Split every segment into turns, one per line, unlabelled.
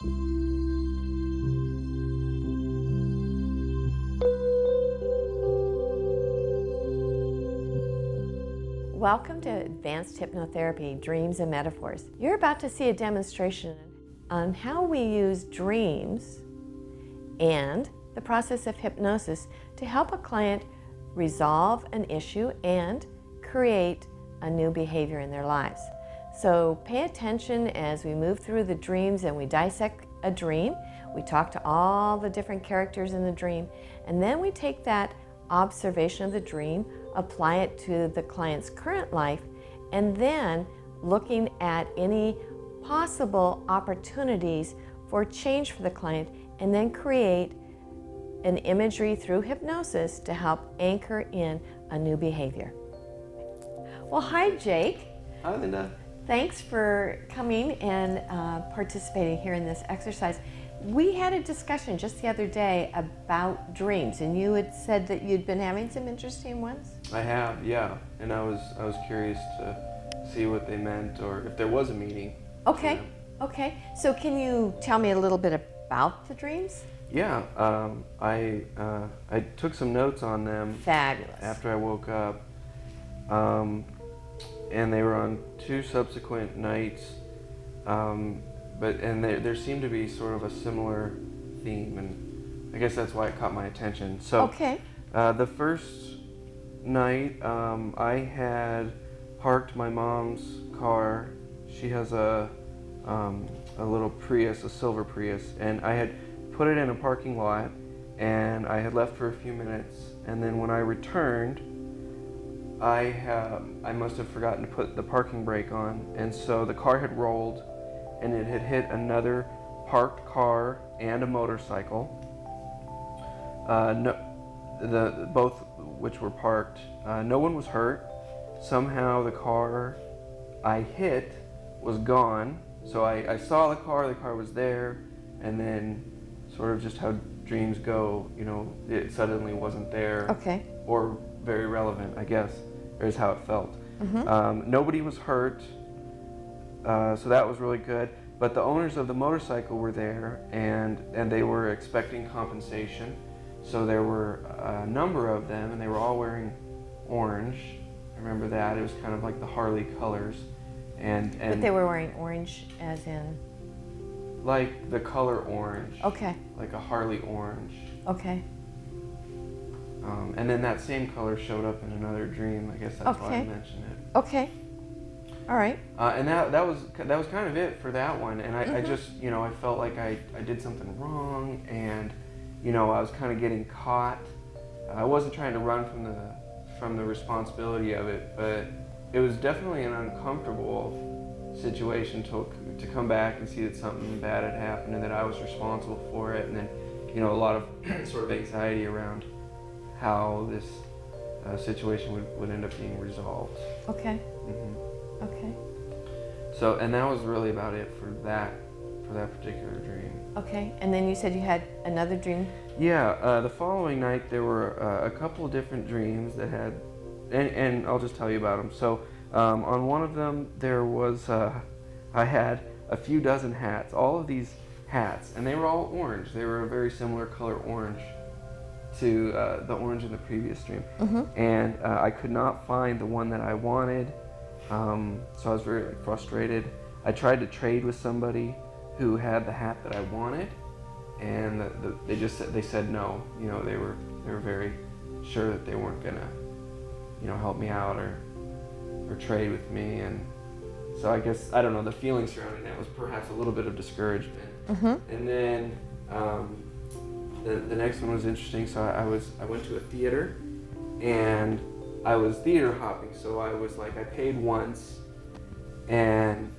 Welcome to Advanced Hypnotherapy, Dreams and Metaphors. You're about to see a demonstration on how we use dreams and the process of hypnosis to help a client resolve an issue and create a new behavior in their lives. So pay attention as we move through the dreams and we dissect a dream. We talk to all the different characters in the dream, and then we take that observation of the dream, apply it to the client's current life, and then looking at any possible opportunities for change for the client, and then create an imagery through hypnosis to help anchor in a new behavior. Well, hi, Jake.
Hi, Linda.
Thanks for coming and participating here in this exercise. We had a discussion just the other day about dreams, and you had said that you'd been having some interesting ones.
I have, yeah, and I was curious to see what they meant, or if there was a meaning.
Okay, okay. So can you tell me a little bit about the dreams?
Yeah, I took some notes on them.
Fabulous.
After I woke up, and they were on 2 subsequent nights. But there seemed to be sort of a similar theme, and I guess that's why it caught my attention. So,
okay.
The first night, I had parked my mom's car. She has a little Prius, a silver Prius, and I had put it in a parking lot, and I had left for a few minutes, and then when I returned, I must have forgotten to put the parking brake on, and so the car had rolled, and it had hit another parked car and a motorcycle. Both which were parked. No one was hurt. Somehow the car I hit was gone. So I saw the car was there, and then sort of just how dreams go, you know, it suddenly wasn't there.
Okay.
Or very relevant, I guess, is how it felt.
Mm-hmm.
Nobody was hurt. So that was really good, but the owners of the motorcycle were there, and they were expecting compensation. So there were a number of them, and they were all wearing orange. I remember that. It was kind of like the Harley colors, and
But they were wearing orange as in?
Like the color orange.
Okay.
Like a Harley orange.
Okay.
And then that same color showed up in another dream. I guess that's why I mentioned it.
Okay. All right.
And that was kind of it for that one. And I just, you know, I felt like I did something wrong, and, you know, I was kind of getting caught. I wasn't trying to run from the responsibility of it, but it was definitely an uncomfortable situation to come back and see that something bad had happened and that I was responsible for it. And then, you know, a lot of sort of anxiety around how this situation would end up being resolved.
Okay.
Mm-hmm.
Okay.
So, and that was really about it for that particular dream.
Okay. And then you said you had another dream?
Yeah. The following night there were a couple of different dreams that had, and I'll just tell you about them. So, on one of them there was I had a few dozen hats. All of these hats, and they were all orange. They were a very similar color orange to the orange in the previous dream.
Mm-hmm.
And I could not find the one that I wanted, so I was very frustrated. I tried to trade with somebody who had the hat that I wanted, and they said no. You know, they were very sure that they weren't gonna, you know, help me out or trade with me. And so I guess, I don't know, the feeling surrounding that was perhaps a little bit of discouragement.
Mm-hmm.
And then the next one was interesting. So I went to a theater, and I was theater hopping. So I was like, I paid once, and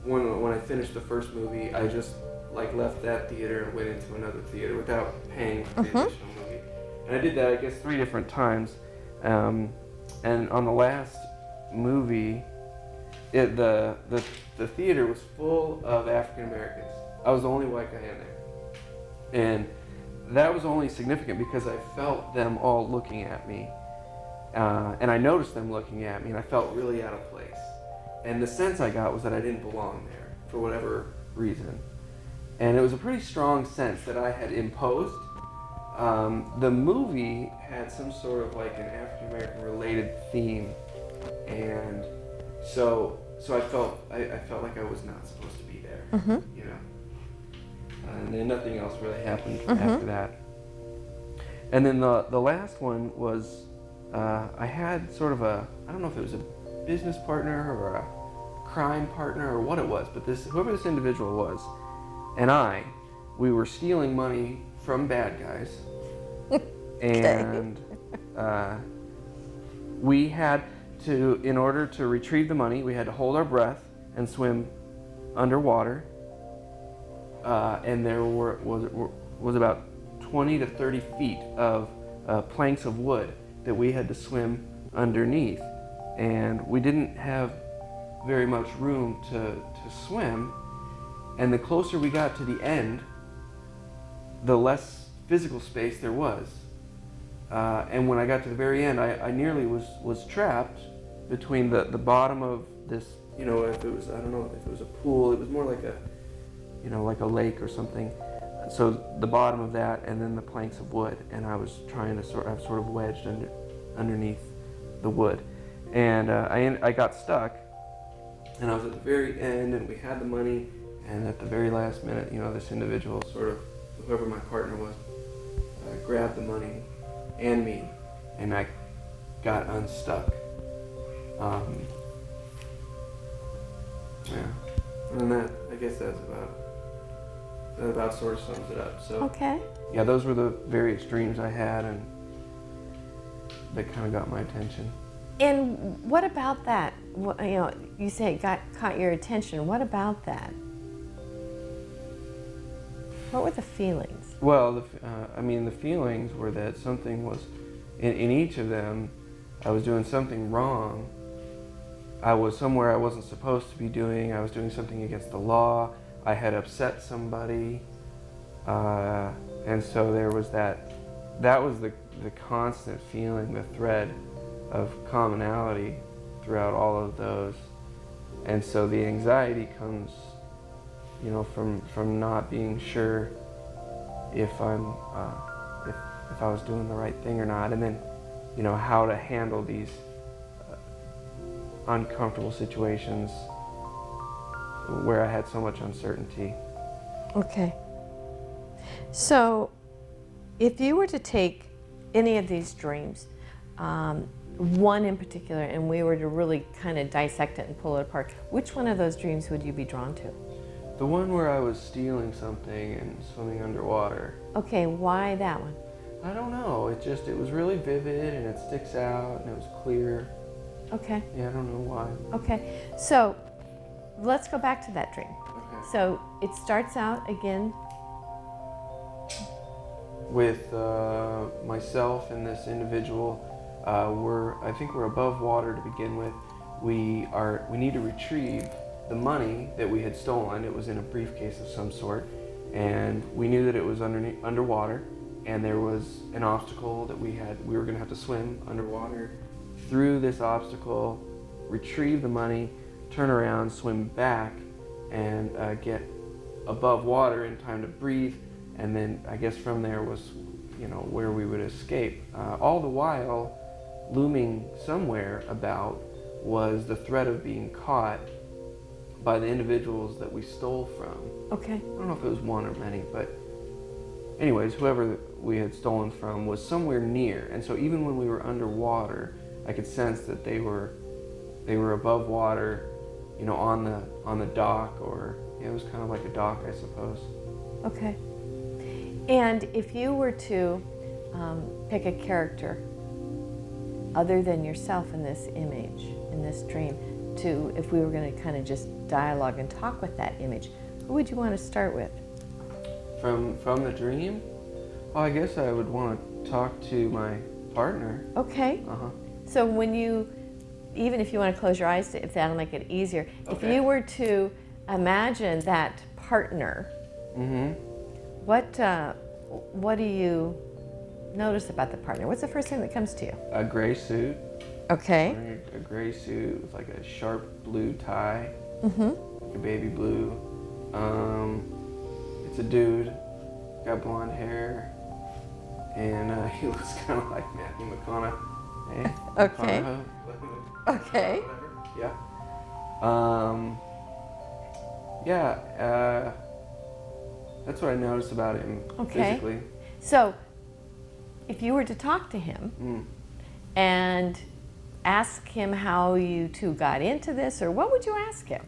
when I finished the first movie, I just like left that theater and went into another theater without paying for the additional movie. And I did that, I guess, 3 different times. And on the last movie, the theater was full of African Americans. I was the only white guy in there. And that was only significant because I felt them all looking at me. And I noticed them looking at me, and I felt really out of place. And the sense I got was that I didn't belong there for whatever reason. and it was a pretty strong sense that I had imposed. The movie had some sort of like an African American related theme, and so I felt like I was not supposed to be there, you know. And then nothing else really happened after that. And then the last one was I had sort of I don't know if it was a business partner or a crime partner or what it was, but whoever this individual was, and we were stealing money from bad guys, and we had to, in order to retrieve the money, we had to hold our breath and swim underwater, and there was about 20 to 30 feet of planks of wood that we had to swim underneath, and we didn't have very much room to swim, and the closer we got to the end, the less physical space there was. And when I got to the very end, I nearly was trapped between the bottom of this, you know, if it was, I don't know if it was a pool, it was more like like a lake or something. So the bottom of that, and then the planks of wood, and I was trying to sort of wedged underneath the wood, and I got stuck, and I was at the very end, and we had the money, and at the very last minute, you know, this individual, sort of whoever my partner was, grabbed the money and me, and I got unstuck. Yeah, and that, I guess that about sort of sums it up. So
Okay.
yeah, those were the various dreams I had, and they kind of got my attention.
And what about that? You know, you say it caught your attention. What about that? What were the feelings?
Well, the feelings were that something was, in each of them, I was doing something wrong. I was somewhere I wasn't supposed to be doing. I was doing something against the law. I had upset somebody. And so there was that was the constant feeling, the thread of commonality throughout all of those. And so the anxiety comes, you know, from not being sure if I was doing the right thing or not, and then, you know, how to handle these uncomfortable situations where I had so much uncertainty.
Okay. So, if you were to take any of these dreams, one in particular, and we were to really kind of dissect it and pull it apart, which one of those dreams would you be drawn to?
The one where I was stealing something and swimming underwater.
Okay, why that one?
I don't know. It was really vivid, and it sticks out, and it was clear.
Okay.
Yeah, I don't know why.
Okay. So, let's go back to that dream.
Okay.
So, it starts out again.
With myself and this individual, I think we're above water to begin with. We need to retrieve the money that we had stolen. It was in a briefcase of some sort, and we knew that it was underwater, and there was an obstacle that we were going to have to swim underwater through this obstacle, retrieve the money, turn around, swim back, and get above water in time to breathe. And then I guess from there was, you know, where we would escape. All the while, looming somewhere about was the threat of being caught by the individuals that we stole from.
Okay.
I don't know if it was one or many, but anyways, whoever we had stolen from was somewhere near. And so even when we were underwater, I could sense that they were above water, you know, on the dock, or yeah, it was kind of like a dock, I suppose.
Okay. And if you were to pick a character other than yourself in this image, in this dream, if we were going to kind of just dialogue and talk with that image, who would you want to start with?
From the dream? Well, I guess I would want to talk to my partner.
Okay. So even if you want to close your eyes, if that'll make it easier,
Okay.
if you were to imagine that partner, what do you notice about the partner? What's the first thing that comes to you?
A gray suit.
Okay.
Wearing a gray suit with like a sharp blue tie, like a baby blue. It's a dude, got blonde hair, and he looks kind of like Matthew McConaughey.
Okay.
McConaughey.
Okay.
Whatever. Yeah. Yeah. That's what I noticed about him
Okay.
physically.
So, if you were to talk to him
Mm.
and ask him how you two got into this, or what would you ask him?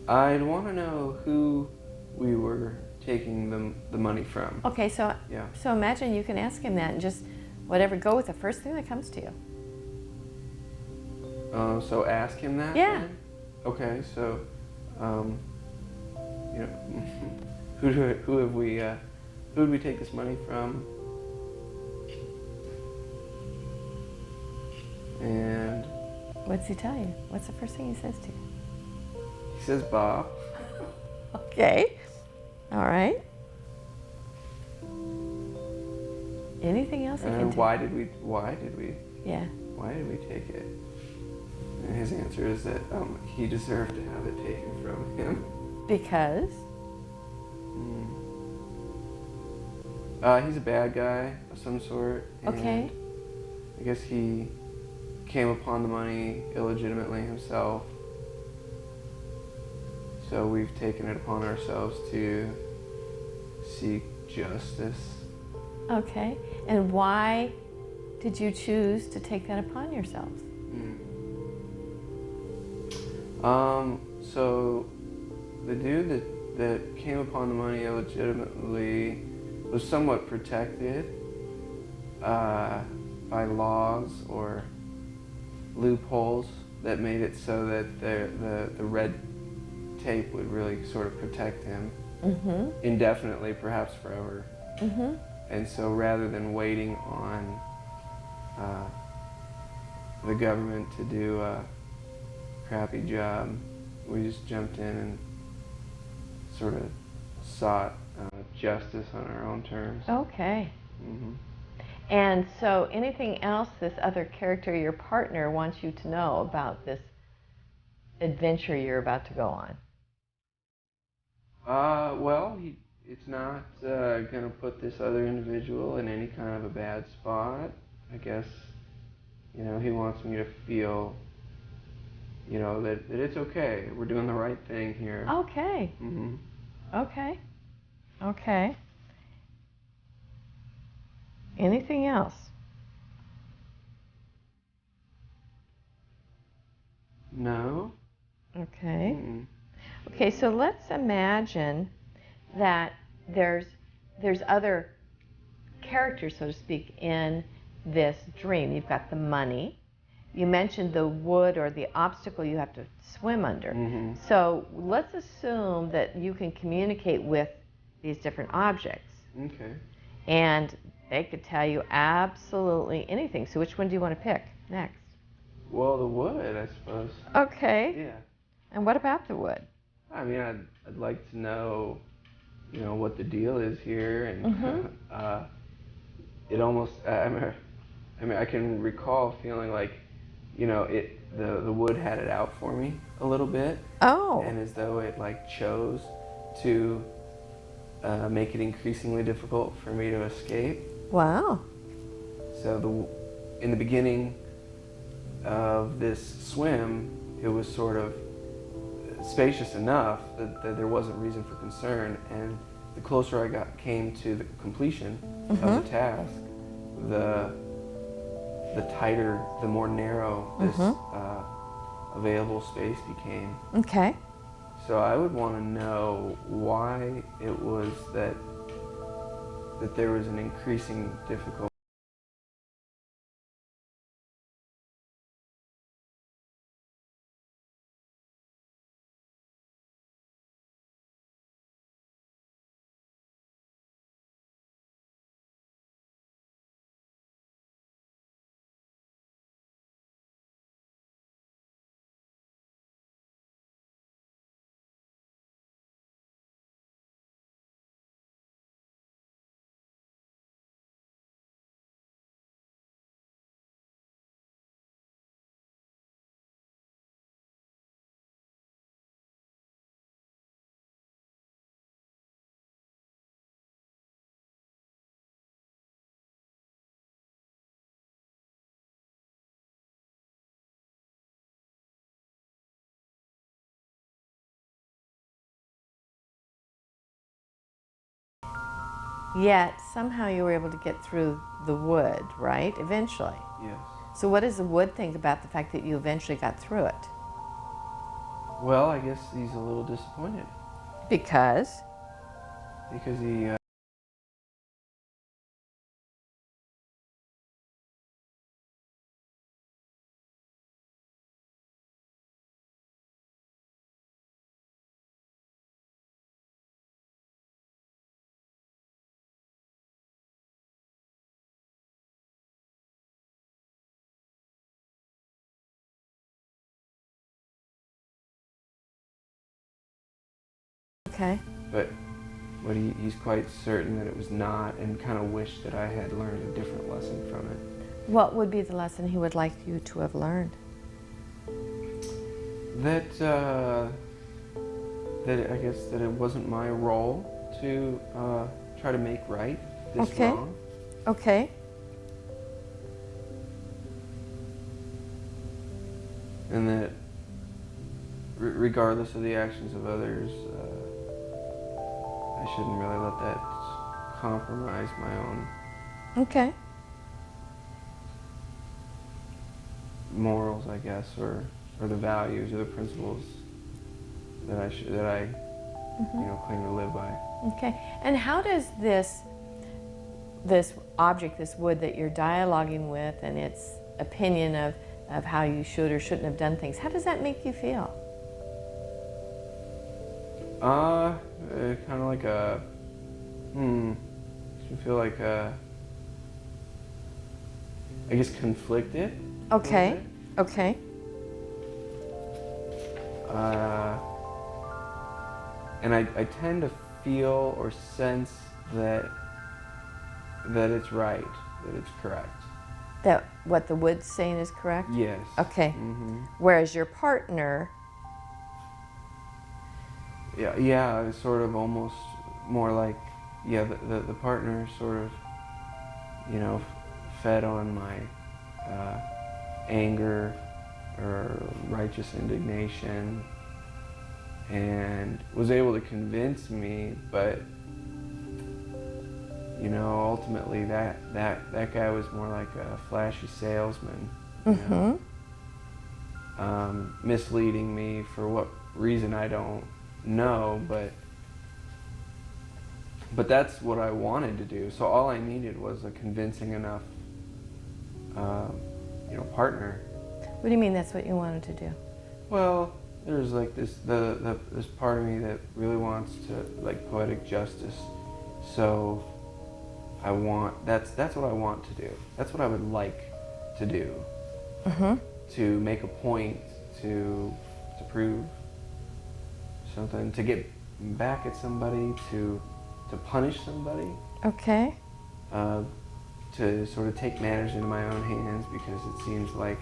I'd want to know who we were taking the money from.
Okay, so
Yeah.
so imagine you can ask him that and just whatever, go with the first thing that comes to you.
So ask him that.
Yeah.
Then? Okay. So, you know, who have we? Who did we take this money from? And
What's he tell you? What's the first thing he says to you?
he says Bob.
Okay. All right. Anything else he can
And
tell?
why did we
Yeah.
take it? And his answer is that he deserved to have it taken from him.
Because?
He's a bad guy of some sort. And
Okay.
I guess he came upon the money illegitimately himself. So we've taken it upon ourselves to seek justice.
Okay. And why did you choose to take that upon yourselves?
So the dude that came upon the money illegitimately was somewhat protected by laws or loopholes that made it so that the red tape would really sort of protect him indefinitely, perhaps forever. And so rather than waiting on the government to do a crappy job, we just jumped in and sort of sought justice on our own terms.
Okay.
Mhm.
And so anything else this other character, your partner, wants you to know about this adventure you're about to go on?
Well, it's not going to put this other individual in any kind of a bad spot. I guess, he wants me to feel, that it's okay. We're doing the right thing here.
Okay.
Mm-hmm.
Okay. Okay. Anything else?
No.
Okay.
Mm-mm.
Okay, so let's imagine that there's other characters, so to speak, in this dream. You've got the money. You mentioned the wood or the obstacle you have to swim under.
Mm-hmm.
So let's assume that you can communicate with these different objects.
Okay.
And they could tell you absolutely anything. So which one do you want to pick next?
Well, the wood, I suppose.
Okay.
Yeah.
And what about the wood?
I mean, I'd like to know, what the deal is here, and it almost. I can recall feeling like, the wood had it out for me a little bit.
Oh.
And as though it chose to make it increasingly difficult for me to escape.
Wow.
So in the beginning of this swim, it was sort of spacious enough that there wasn't reason for concern, and the closer I came to the completion of the task, the tighter, the more narrow this available space became.
Okay.
So I would want to know why it was that there was an increasing difficulty.
Yet somehow you were able to get through the wood, right? Eventually.
Yes.
So what does the wood think about the fact that you eventually got through it?
Well, I guess he's a little disappointed
Because?
because he.
Okay.
But he's quite certain that it was not, and kind of wished that I had learned a different lesson from it.
What would be the lesson he would like you to have learned?
That I guess that it wasn't my role to try to make right this
Okay.
wrong.
Okay.
And that regardless of the actions of others, I shouldn't really let that compromise my own
Okay.
morals, I guess, or the values or the principles that I claim to live by.
Okay. And how does this object, this wood that you're dialoguing with, and its opinion of how you should or shouldn't have done things, how does that make you feel?
Kind of like makes me feel like I guess conflicted. a little
Okay.
bit.
Okay.
And I tend to feel or sense that it's right, that it's correct.
That what the wood's saying is correct?
Yes.
Okay.
Mm-hmm.
Whereas your partner,
Yeah, it's sort of almost more like, the partner sort of, fed on my anger or righteous indignation, and was able to convince me, but ultimately that guy was more like a flashy salesman, misleading me for what reason I don't know, but that's what I wanted to do. So all I needed was a convincing enough partner.
what do you mean that's what you wanted to do?
Well, there's like this this part of me that really wants to like poetic justice. So that's what I want to do. That's what I would like to do. To make a point, to prove something, to get back at somebody, to punish somebody.
Okay.
To sort of take matters into my own hands, because it seems like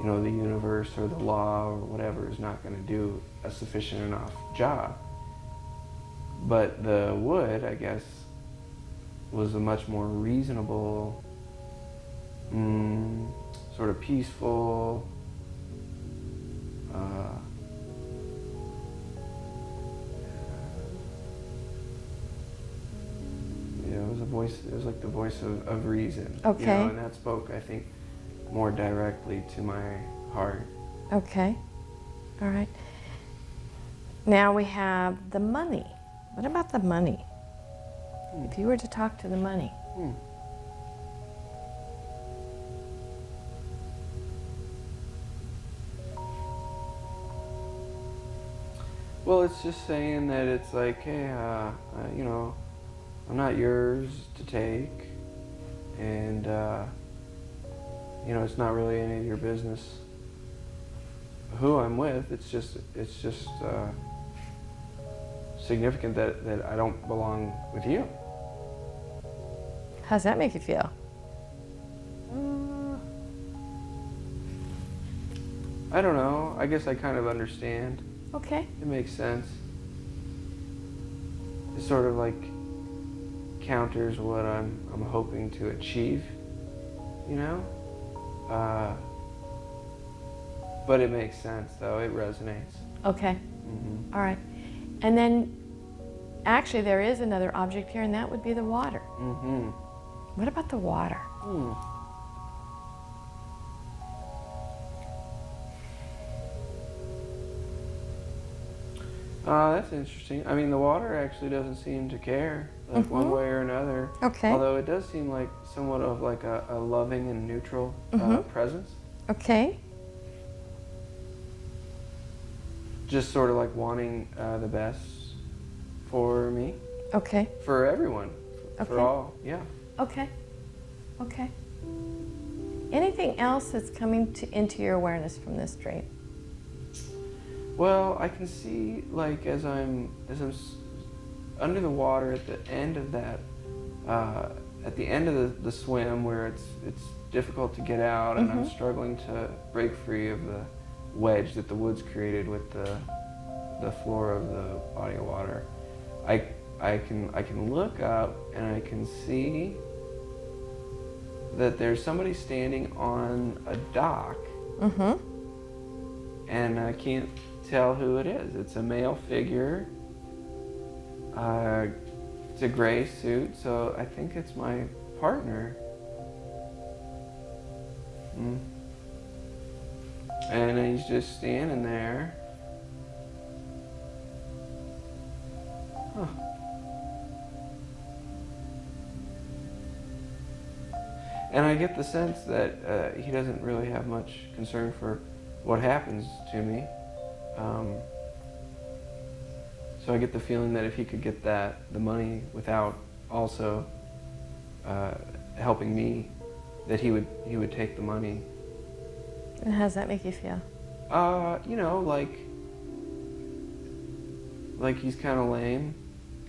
the universe or the law or whatever is not going to do a sufficient enough job. But the wood, I guess, was a much more reasonable, sort of peaceful, it was a voice. It was like the voice of reason.
Okay.
And that spoke, I think, more directly to my heart.
Okay. All right. Now we have the money. What about the money? If you were to talk to the money.
Well, it's just saying that it's like, hey, I'm not yours to take, and it's not really any of your business who I'm with. It's just significant that I don't belong with you.
How's that make you feel?
I don't know. I guess I kind of understand.
Okay.
It makes sense. It sort of like counters what I'm hoping to achieve, but it makes sense, though. It resonates.
Okay. All right. And then actually there is another object here, and that would be the water.
Mm-hmm.
What about the water?
Hmm. That's interesting. I mean, the water actually doesn't seem to care, like one way or another.
Okay.
Although it does seem like somewhat of like a loving and neutral presence.
Okay.
Just sort of like wanting the best for me,
Okay.
for everyone, for
Okay.
all. Yeah.
Okay. Okay. Anything else that's coming into your awareness from this dream?
Well, I can see like as I'm under the water at the end of that, at the end of the swim where it's difficult to get out and I'm struggling to break free of the wedge that the woods created with the floor of the body of water. I can look up and I can see that there's somebody standing on a dock, and I can't tell who it is. It's a male figure. It's a gray suit, so I think it's my partner. And he's just standing there. Huh. And I get the sense that he doesn't really have much concern for what happens to me. So I get the feeling that if he could get the money without also helping me, that he would take the money.
And how does that make you feel?
You know, like he's kind of lame,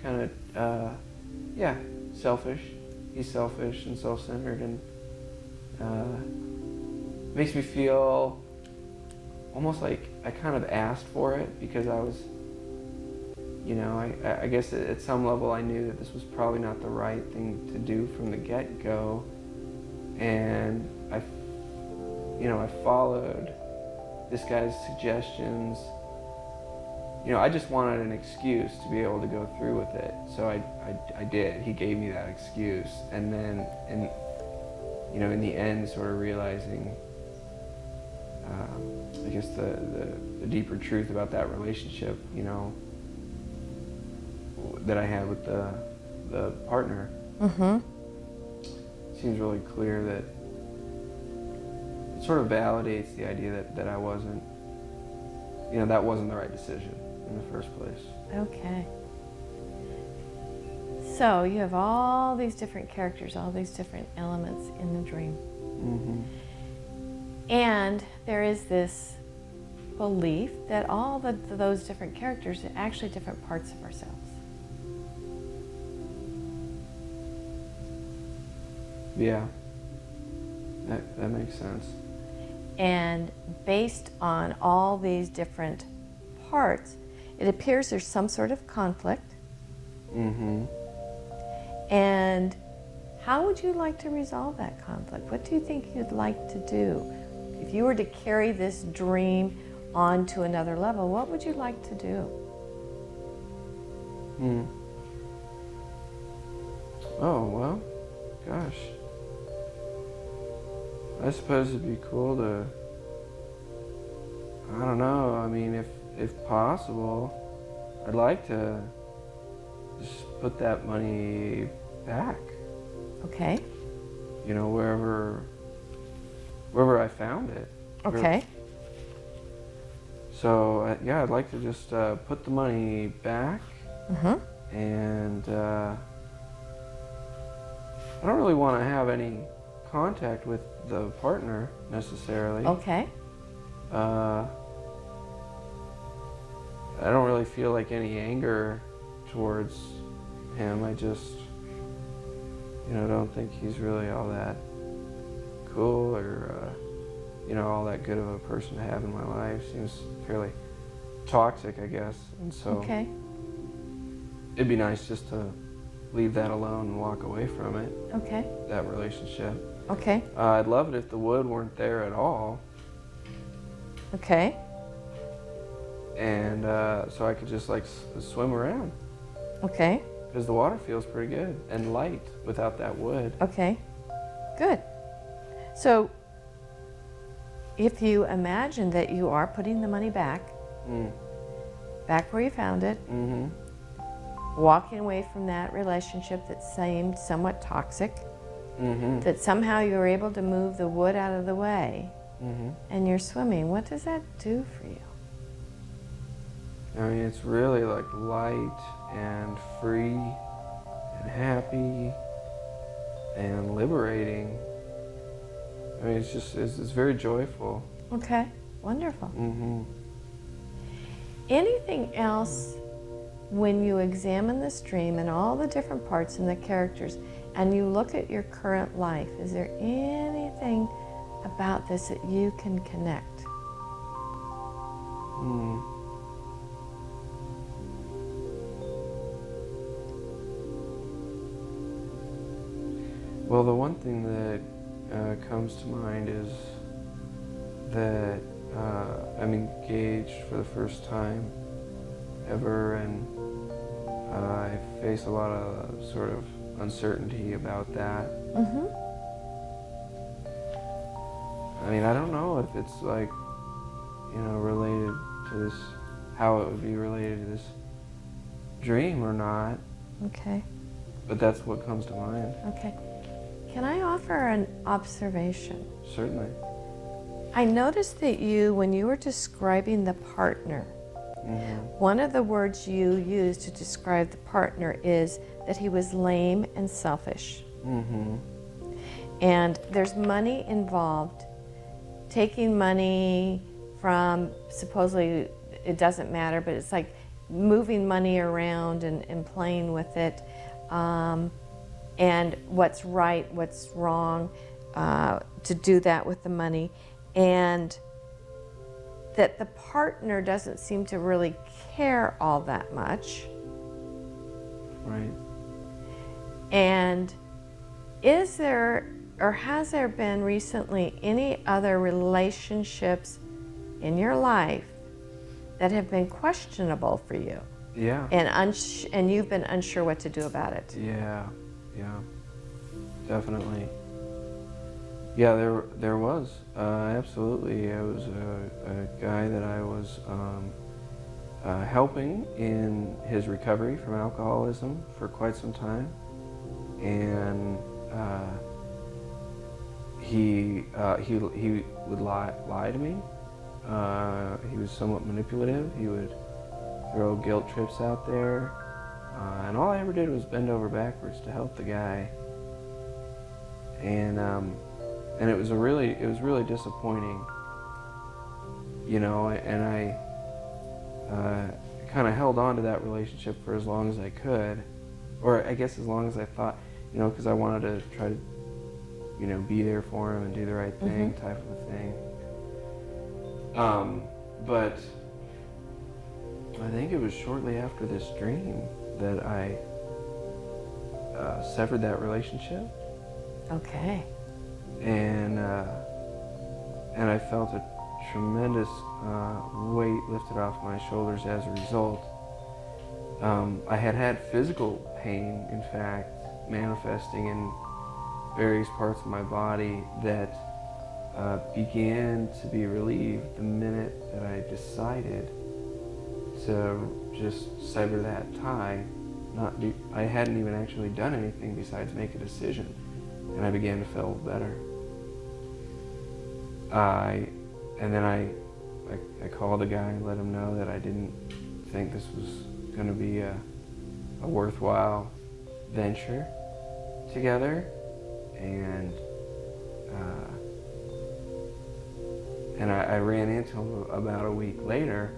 kind of, yeah, selfish. He's selfish and self-centered, and makes me feel almost like I kind of asked for it because I was, you know, I guess at some level I knew that this was probably not the right thing to do from the get-go, and I followed this guy's suggestions. You know, I just wanted an excuse to be able to go through with it, so I did. He gave me that excuse, and then, in the end, sort of realizing, I guess the deeper truth about that relationship, you know, that I had with the partner. Seems really clear that it sort of validates the idea that I wasn't, you know, that wasn't the right decision in the first place.
Okay. So you have all these different characters, all these different elements in the dream. And there is this belief that all those different characters are actually different parts of ourselves.
Yeah, that makes sense.
And based on all these different parts, it appears there's some sort of conflict. And how would you like to resolve that conflict? What do you think you'd like to do? If you were to carry this dream on to another level, what would you like to do?
Oh, well, gosh. I suppose it'd be cool to, I don't know, I mean, if possible, I'd like to just put that money back.
Okay.
You know, wherever I found it.
Okay.
So, yeah, I'd like to just put the money back. And I don't really want to have any contact with the partner necessarily.
Okay.
I don't really feel like any anger towards him. I just, don't think he's really all that cool or, all that good of a person to have in my life. Seems fairly toxic, I guess. And so
Okay.
it'd be nice just to leave that alone and walk away from it,
Okay.
that relationship.
Okay.
I'd love it if the wood weren't there at all.
Okay.
And so I could just swim around.
Okay.
because the water feels pretty good and light without that wood.
Okay, good. So if you imagine that you are putting the money back, back where you found it, walking away from that relationship that seemed somewhat toxic, that somehow you were able to move the wood out of the way, and you're swimming, what does that do for you?
I mean, it's really like light and free and happy and liberating. I mean, it's very joyful.
Okay, wonderful. Anything else when you examine this dream and all the different parts and the characters and you look at your current life, is there anything about this that you can connect?
Well, the one thing that comes to mind is that I'm engaged for the first time ever, and I face a lot of sort of uncertainty about that. I mean, I don't know if it's like, related to this, how it would be related to this dream or not.
Okay.
But that's what comes to mind.
Okay. Can I offer an observation?
Certainly.
I noticed that you, when you were describing the partner, one of the words you used to describe the partner is that he was lame and selfish. And there's money involved. Taking money from, supposedly, it doesn't matter, but it's like moving money around and playing with it. And what's right, what's wrong, to do that with the money. And that the partner doesn't seem to really care all that much.
Right.
And is there, or has there been recently any other relationships in your life that have been questionable for you?
Yeah.
And you've been unsure what to do about it?
Yeah, definitely. Yeah, there was, absolutely. It was a guy that I was helping in his recovery from alcoholism for quite some time. And he would lie to me. He was somewhat manipulative. He would throw guilt trips out there. And all I ever did was bend over backwards to help the guy. And it was really disappointing, and I kind of held on to that relationship for as long as I could, or I guess as long as I thought, because I wanted to try to, be there for him and do the right thing, type of a thing. But I think it was shortly after this dream that I severed that relationship.
Okay.
And I felt a tremendous weight lifted off my shoulders as a result. I had physical pain, in fact, manifesting in various parts of my body that began to be relieved the minute that I decided to just sever that tie. I hadn't even actually done anything besides make a decision, and I began to feel better. And then I called the guy and let him know that I didn't think this was going to be a worthwhile venture together, and I ran into him about a week later,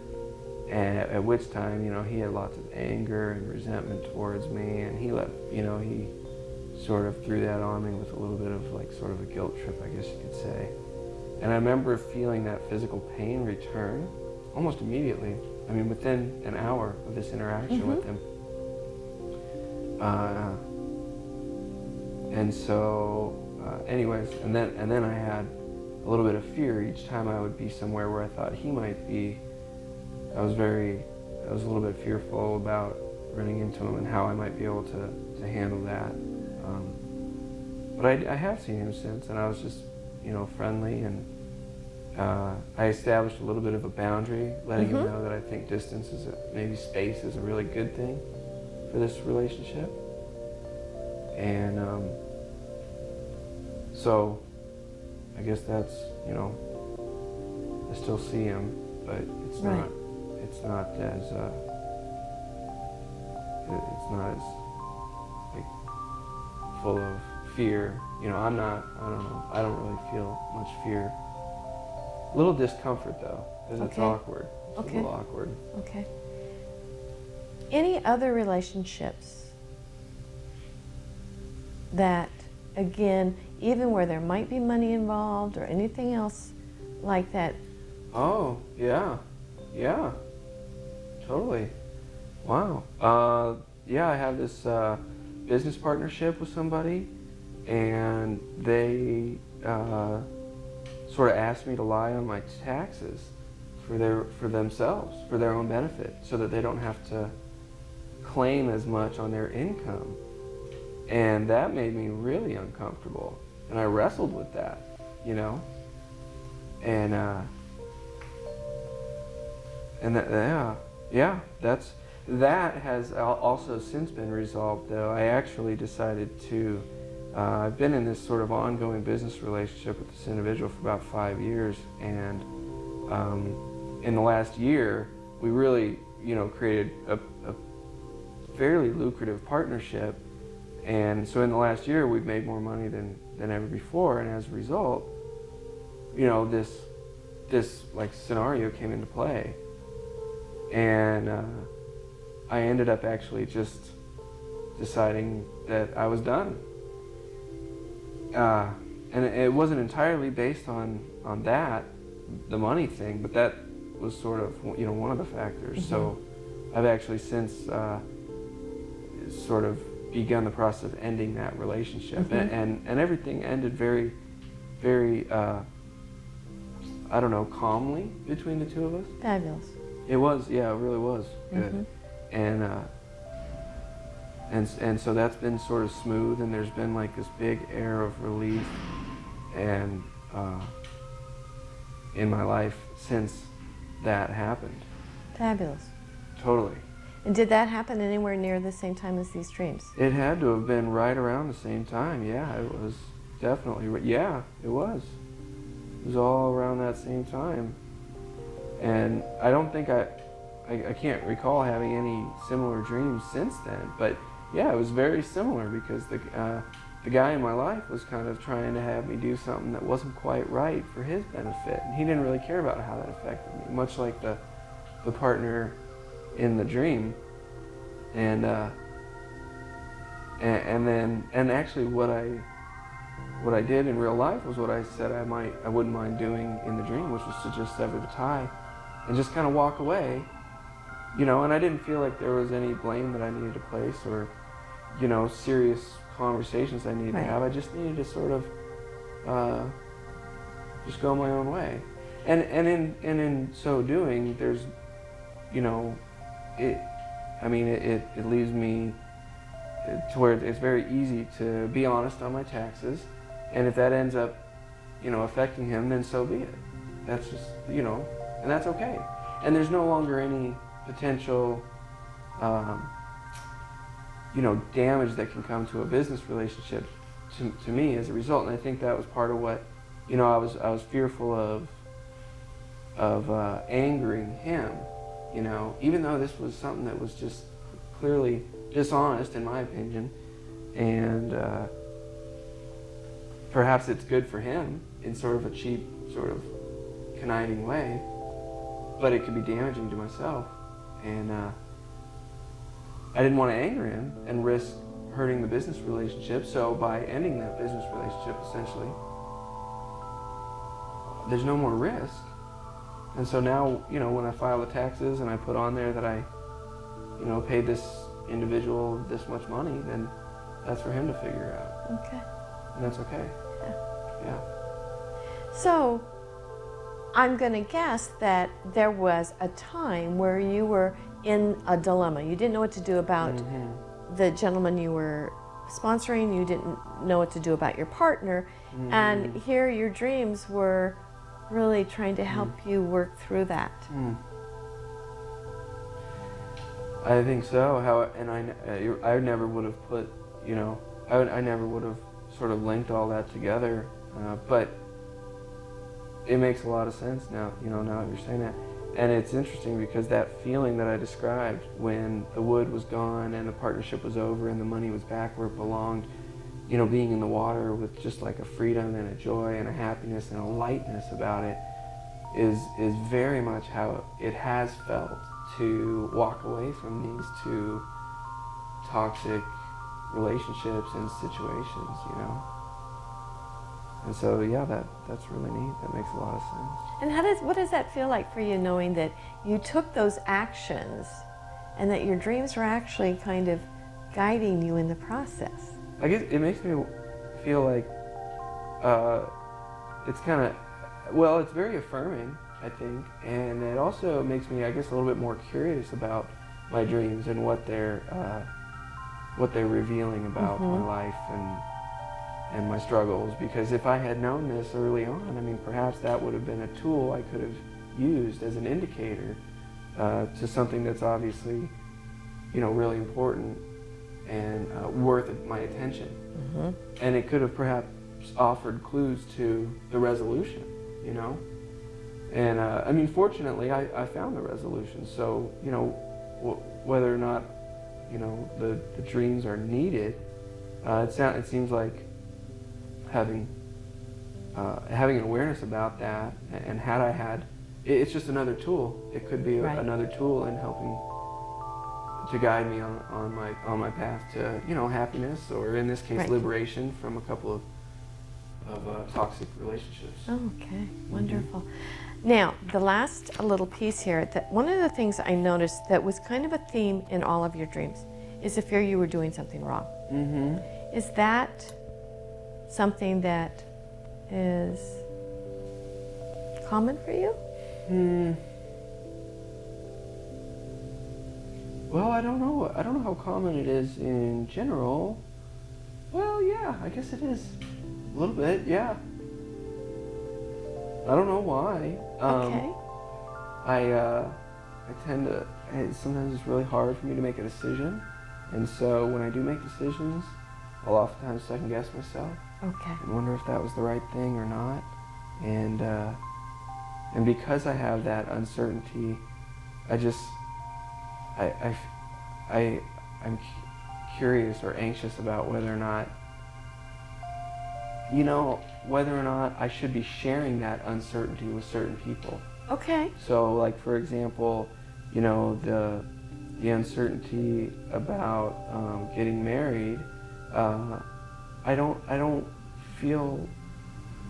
and at which time, he had lots of anger and resentment towards me, and he he sort of threw that on me with a little bit of sort of a guilt trip, I guess you could say. And I remember feeling that physical pain return almost immediately. I mean, within an hour of this interaction with him. And so, anyways, and then I had a little bit of fear each time I would be somewhere where I thought he might be. I was a little bit fearful about running into him and how I might be able to handle that. But I have seen him since, and I was just, friendly, and I established a little bit of a boundary, letting him know that I think distance maybe space is a really good thing for this relationship. And so I guess that's, I still see him, but it's
Right.
not it's not as like full of fear. I don't know, I don't really feel much fear. A little discomfort though, because it's
Okay.
awkward. It's
Okay.
a little awkward.
Okay. Any other relationships that, again, even where there might be money involved or anything else like that?
Oh, yeah, totally. Wow. Yeah, I have this business partnership with somebody, and they sort of asked me to lie on my taxes for themselves, for their own benefit, so that they don't have to claim as much on their income. And that made me really uncomfortable, and I wrestled with that, and that has also since been resolved. Though I actually decided to, I've been in this sort of ongoing business relationship with this individual for about 5 years, and in the last year, we really, created a fairly lucrative partnership. And so in the last year, we've made more money than ever before, and as a result, this like scenario came into play, and I ended up actually just deciding that I was done. And it wasn't entirely based on that, the money thing, but that was sort of one of the factors. So I've actually since sort of begun the process of ending that relationship, and everything ended very, very calmly between the two of us.
Fabulous.
It was, yeah, it really was good. And so that's been sort of smooth, and there's been like this big air of relief and in my life since that happened.
Fabulous.
Totally.
And did that happen anywhere near the same time as these dreams?
It had to have been right around the same time. Yeah, it was definitely. Yeah, it was. It was all around that same time. And I don't think I can't recall having any similar dreams since then. But yeah, it was very similar because the guy in my life was kind of trying to have me do something that wasn't quite right for his benefit, and he didn't really care about how that affected me. Much like the partner in the dream, and actually what I did in real life was what I said I wouldn't mind doing in the dream, which was to just sever the tie and just kind of walk away, and I didn't feel like there was any blame that I needed to place or serious conversations I needed to have. I just needed to sort of just go my own way, and in so doing, there's it leaves me to where it's very easy to be honest on my taxes, and if that ends up, affecting him, then so be it. That's just, and that's okay. And there's no longer any potential, damage that can come to a business relationship to me as a result. And I think that was part of what, I was fearful of angering him. Even though this was something that was just clearly dishonest in my opinion, and perhaps it's good for him in sort of a cheap, sort of conniving way, but it could be damaging to myself, and I didn't want to anger him and risk hurting the business relationship. So by ending that business relationship, essentially, there's no more risk. And so now, when I file the taxes and I put on there that I, paid this individual this much money, then that's for him to figure out.
Okay.
And that's okay. Yeah.
So I'm going to guess that there was a time where you were in a dilemma. You didn't know what to do about the gentleman you were sponsoring. You didn't know what to do about your partner. And here your dreams were really trying to help you work through that.
I think so. I never would have put, I never would have sort of linked all that together. But it makes a lot of sense now, now that you're saying that. And it's interesting because that feeling that I described when the wood was gone and the partnership was over and the money was back where it belonged, being in the water with just like a freedom and a joy and a happiness and a lightness about it is very much how it has felt to walk away from these two toxic relationships and situations, And so, yeah, that's really neat. That makes a lot of sense.
And what does that feel like for you, knowing that you took those actions and that your dreams were actually kind of guiding you in the process?
I guess it makes me feel like it's kind of, it's very affirming, I think. And it also makes me, I guess, a little bit more curious about my dreams and what they're revealing about my life and my struggles, because if I had known this early on, perhaps that would have been a tool I could have used as an indicator to something that's obviously, really important and worth my attention. And it could have perhaps offered clues to the resolution, And fortunately, I found the resolution. So, whether or not, the dreams are needed, it seems like having an awareness about that, and had I had, it's just another tool. It could be another tool in helping to guide me on my path to happiness, or in this case liberation from a couple of toxic relationships.
Okay, wonderful. Now, the last little piece here, that one of the things I noticed that was kind of a theme in all of your dreams is the fear you were doing something wrong. Is that something that is common for you?
Well, I don't know. I don't know how common it is in general. Well, yeah, I guess it is a little bit. Yeah. I don't know why.
Okay.
I tend to. Sometimes it's really hard for me to make a decision, and so when I do make decisions, I'll oftentimes second guess myself.
Okay.
And wonder if that was the right thing or not. And because I have that uncertainty, I'm curious or anxious about whether or not, whether or not I should be sharing that uncertainty with certain people.
Okay.
So, like, for example, the uncertainty about getting married, I don't feel,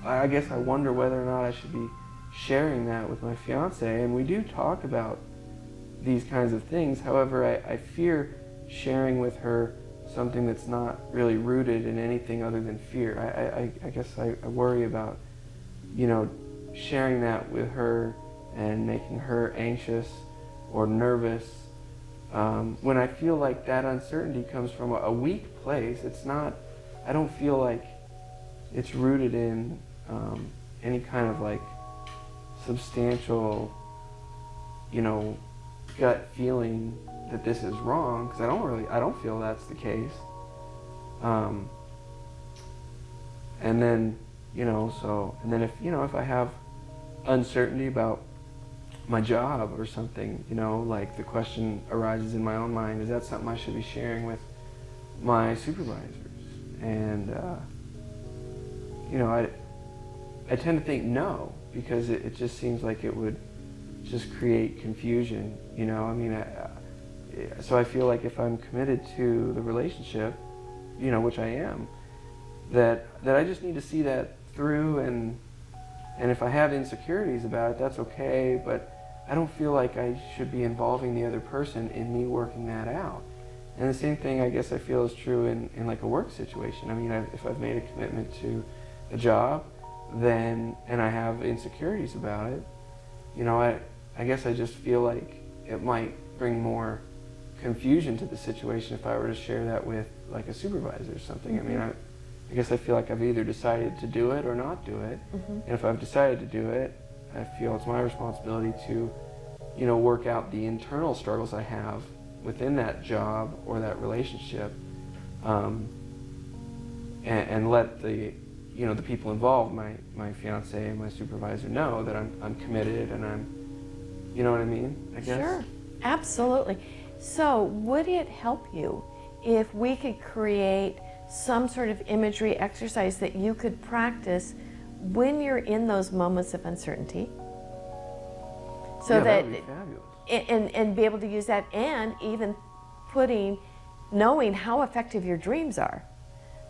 I guess I wonder whether or not I should be sharing that with my fiance. And we do talk about these kinds of things. However, I fear sharing with her something that's not really rooted in anything other than fear. I guess I worry about, sharing that with her and making her anxious or nervous when I feel like that uncertainty comes from a weak place. It's not, I don't feel like it's rooted in any kind of like substantial, gut feeling that this is wrong, because I don't feel that's the case. And then, if I have uncertainty about my job or something, like the question arises in my own mind, is that something I should be sharing with my supervisors? And, I tend to think no, because it just seems like it would just create confusion, so I feel like if I'm committed to the relationship, which I am, that I just need to see that through, and if I have insecurities about it, that's okay, but I don't feel like I should be involving the other person in me working that out. And the same thing, I guess, I feel is true in like a work situation. If I've made a commitment to a job, and I have insecurities about it, I guess I just feel like it might bring more confusion to the situation if I were to share that with like a supervisor or something. I mean, I guess I feel like I've either decided to do it or not do it. And if I've decided to do it, I feel it's my responsibility to, you know, work out the internal struggles I have within that job or that relationship, and let the, you know, the people involved, my fiance and my supervisor, know that I'm committed and I'm, you know what I mean, I guess?
Sure, absolutely. So would it help you if we could create some sort of imagery exercise that you could practice when you're in those moments of uncertainty? So
Yeah,
that
would be fabulous.
and be able to use that, and even knowing how effective your dreams are,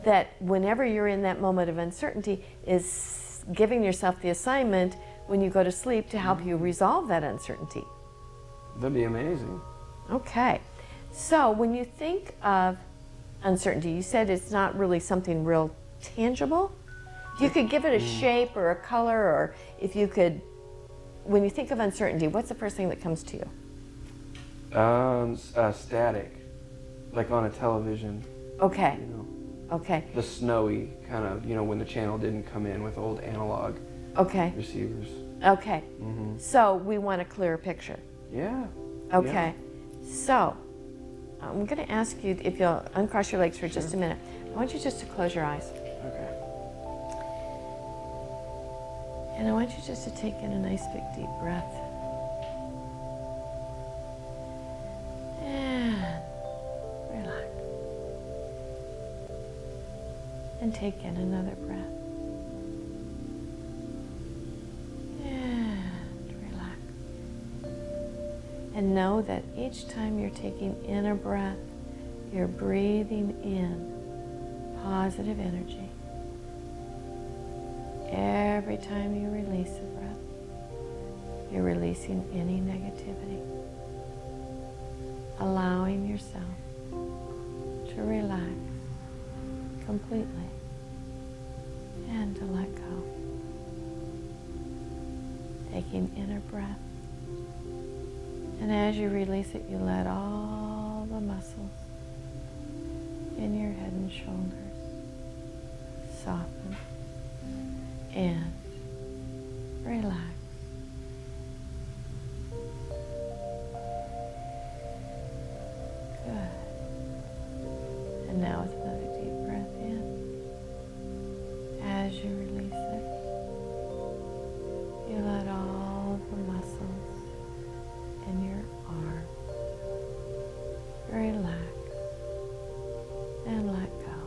that whenever you're in that moment of uncertainty is giving yourself the assignment when you go to sleep to help you resolve that uncertainty.
That'd be amazing.
Okay, so when you think of uncertainty, you said it's not really something real tangible. If you could give it a shape or a color, or if you could, when you think of uncertainty, what's the first thing that comes to you?
Static, like on a television.
Okay,
You know,
okay,
the snowy kind of, you know, when the channel didn't come in with old analog
okay,
receivers.
okay. So we want a clearer picture.
Yeah.
Okay, so I'm going to ask you if you'll uncross your legs for just a minute. I want you just to close your eyes.
Yeah. Okay.
And I want you just to take in a nice big deep breath. And relax. And take in another breath. And relax. And know that each time you're taking in a breath, you're breathing in positive energy. Every time you release a breath, you're releasing any negativity, allowing yourself to relax completely and to let go. Taking in a breath, and as you release it, you let all the muscles in your head and shoulders soften and relax. Good. And now with another deep breath in, as you release it, you let all the muscles in your arm relax and let go,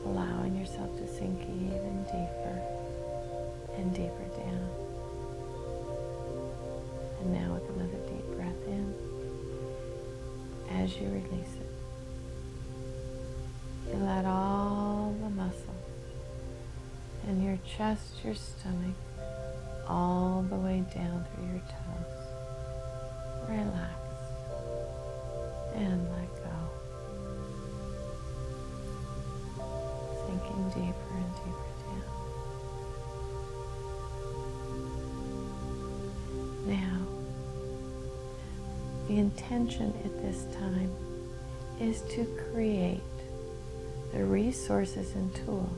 allowing yourself to sink even deeper and deeper down. And now with another deep breath in, as you release it, you let all the muscles in your chest, your stomach, all the way down through your toes, relax and let go. Sinking deeper and deeper down. Now, the intention at this time is to create the resources and tools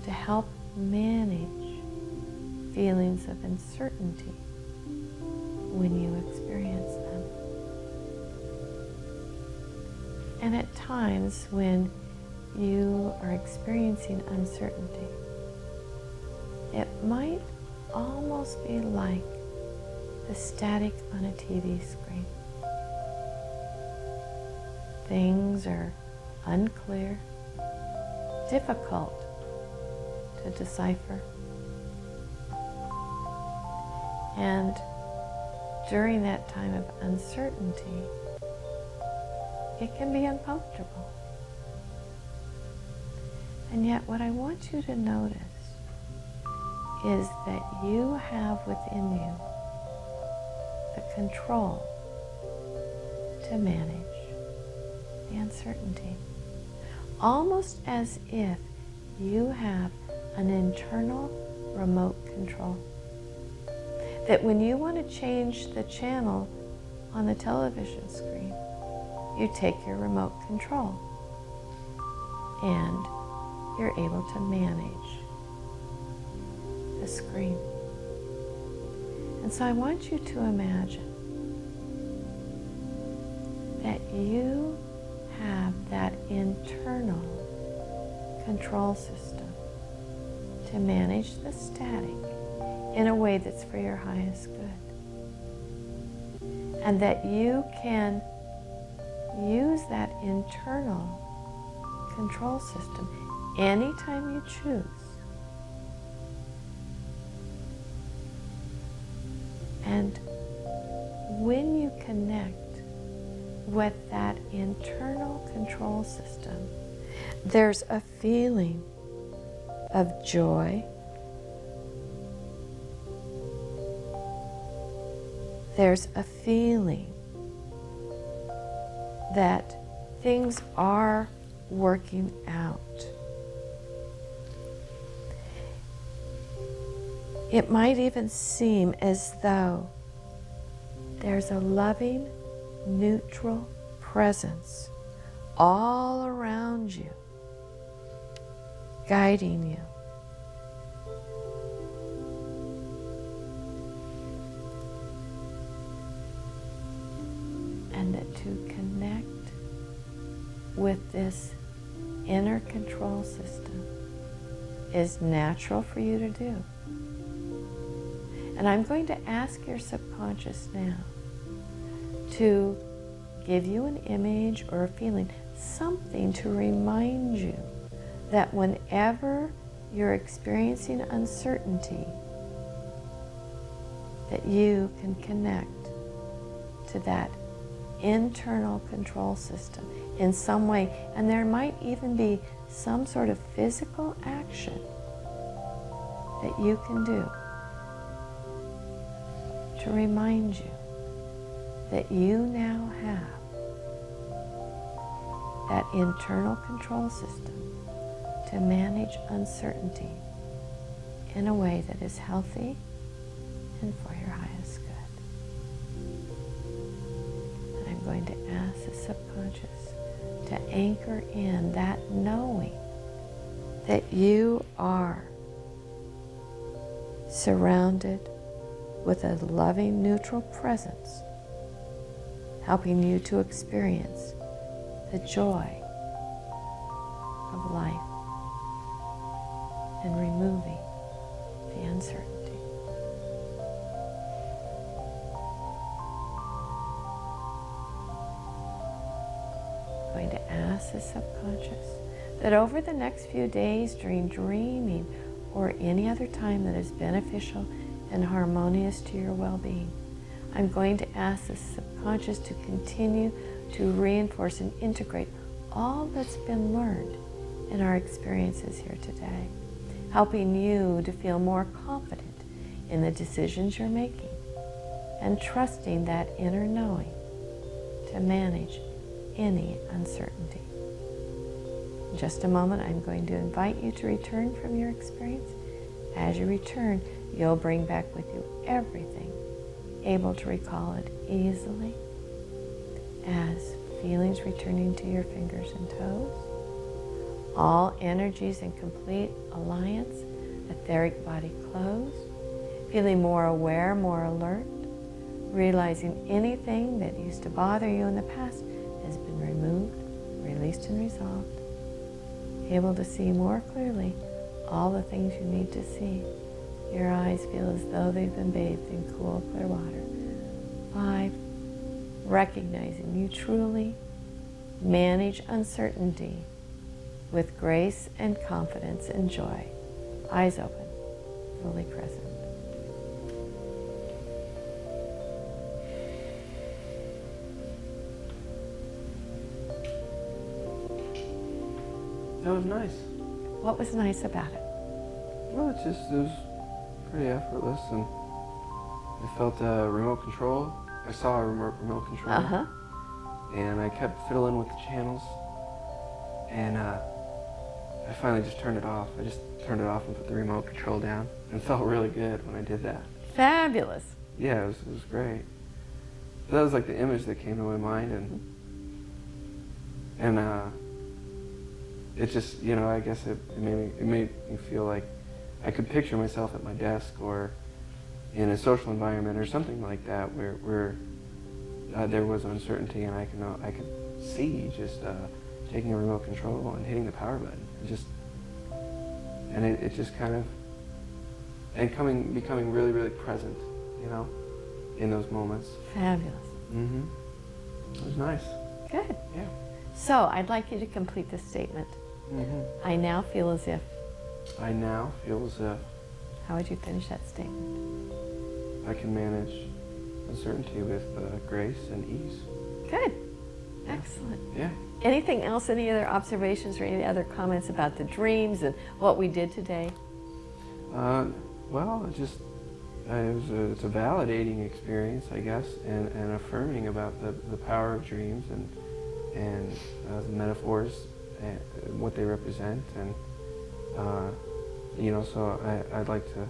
to help manage feelings of uncertainty when you experience them. And at times when you are experiencing uncertainty, it might almost be like the static on a TV screen. Things are unclear, difficult to decipher. And during that time of uncertainty, it can be uncomfortable. And yet what I want you to notice is that you have within you the control to manage the uncertainty. Almost as if you have an internal remote control that when you want to change the channel on the television screen, you take your remote control and you're able to manage the screen. And so I want you to imagine that you have that internal control system to manage the static in a way that's for your highest good. And that you can use that internal control system anytime you choose. And when you connect with that internal control system, there's a feeling of joy. There's a feeling that things are working out. It might even seem as though there's a loving, neutral presence all around you, guiding you. And that to connect with this inner control system is natural for you to do. And I'm going to ask your subconscious now to give you an image or a feeling, something to remind you that whenever you're experiencing uncertainty, that you can connect to that internal control system in some way. And there might even be some sort of physical action that you can do to remind you that you now have that internal control system to manage uncertainty in a way that is healthy and for your highest good. And I'm going to ask the subconscious to anchor in that knowing that you are surrounded with a loving, neutral presence, helping you to experience the joy of life and removing the uncertainty. I'm going to ask the subconscious that over the next few days during dreaming or any other time that is beneficial and harmonious to your well-being, I'm going to ask the subconscious to continue to reinforce and integrate all that's been learned in our experiences here today, helping you to feel more confident in the decisions you're making and trusting that inner knowing to manage any uncertainty. In just a moment, I'm going to invite you to return from your experience. As you return, you'll bring back with you everything, able to recall it easily, as feelings returning to your fingers and toes, all energies in complete alliance, etheric body closed, feeling more aware, more alert, realizing anything that used to bother you in the past has been removed, released, and resolved, able to see more clearly all the things you need to see. Your eyes feel as though they've been bathed in cool, clear water. 5, recognizing you truly manage uncertainty with grace and confidence and joy. Eyes open, fully present.
That was nice.
What was nice about it?
Well, it was pretty effortless, and I felt a remote control. I saw a remote control,
Uh-huh.
and I kept fiddling with the channels, and I finally just turned it off. I just turned it off and put the remote control down, and it felt really good when I did that.
Fabulous.
yeah, it was great. That was like the image that came to my mind, and it just, you know, I guess it made me feel like I could picture myself at my desk or in a social environment or something like that where there was uncertainty, and I could see just taking a remote control and hitting the power button, and it just kind of, and becoming really, really present, you know, in those moments.
Fabulous.
Mm-hmm. It was nice.
Good.
Yeah.
So I'd like you to complete this statement.
Mm-hmm.
I now feel as if.
I now feel as if
How would you finish that statement?
I can manage uncertainty with grace and ease.
Good. Excellent.
Yeah.
Anything else, any other observations or any other comments about the dreams and what we did today?
Well, it's a validating experience, I guess, and affirming about the power of dreams and the metaphors and what they represent, and you know, so I'd like to,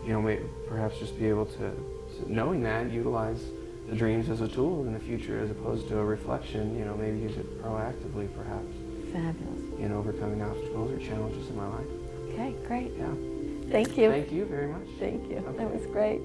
you know, perhaps just be able to, knowing that, utilize the dreams as a tool in the future as opposed to a reflection, you know, maybe use it proactively perhaps
Fabulous.
in overcoming obstacles or challenges in my life.
Okay, great.
Yeah.
Thank you.
Thank you very much.
Thank you.
Okay.
That was great.